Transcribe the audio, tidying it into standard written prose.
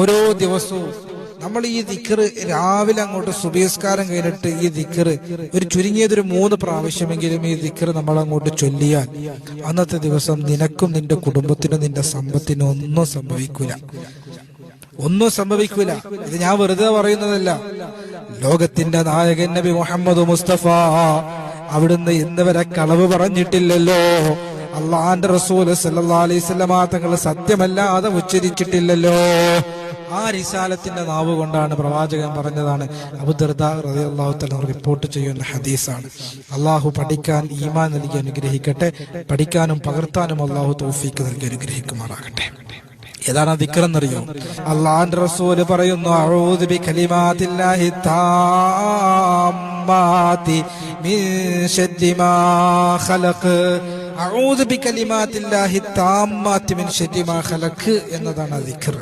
ഓരോ ദിവസവും നമ്മൾ ഈ ദിക്ർ രാവിലെ അങ്ങോട്ട് സുബഹിസ്കാരം കഴിഞ്ഞിട്ട് ഈ ദിക്ർ ഒരു ചുരുങ്ങിയതൊരു 3 പ്രാവശ്യമെങ്കിലും ഈ ദിക്ർ നമ്മൾ അങ്ങോട്ട് ചൊല്ലിയാൽ അന്നത്തെ ദിവസം നിനക്കും നിന്റെ കുടുംബത്തിനും നിന്റെ സമ്പത്തിനും ഒന്നും സംഭവിക്കൂല. ഇത് ഞാൻ വെറുതെ പറയുന്നതല്ല. ലോകത്തിന്റെ നായകൻ നബി മുഹമ്മദ് മുസ്തഫ അവിടുന്ന് ഇന്ന് വരെ കളവ് പറഞ്ഞിട്ടില്ലല്ലോ. അള്ളാന്റെ റസൂൽ സല്ലല്ലാഹു അലൈഹി വസല്ലമ തങ്ങൾ സത്യമല്ലാതെ ഉച്ചരിച്ചിട്ടില്ലല്ലോ. ആ റിസാലത്തിന്റെ നാവ് കൊണ്ടാണ് പ്രവാചകൻ പറഞ്ഞതാണ്. അബൂദർദാ റളിയല്ലാഹു തആല റിപ്പോർട്ട് ചെയ്യുന്ന ഹദീസാണ്. അള്ളാഹു പഠിക്കാൻ ഈമാൻ നൽകി അനുഗ്രഹിക്കട്ടെ. പഠിക്കാനും പകർത്താനും അള്ളാഹു തൗഫീഖ് നൽകി അനുഗ്രഹിക്കുമാറാകട്ടെ. ഏതാണ് ദിക്ർ എന്നറിയോ? അള്ളാഹുവിന്റെ റസൂൽ പറയുന്നു, അഊദു ബികലിമാത്തില്ലാഹി താമ്മാതി മിൻ ശർരി മാ ഖലഖ്. അഊദു ബികലിമാത്തില്ലാഹി താമ്മാതി മിൻ ശർരി മാ ഖലഖ് എന്നതാണ് ദിക്ർ.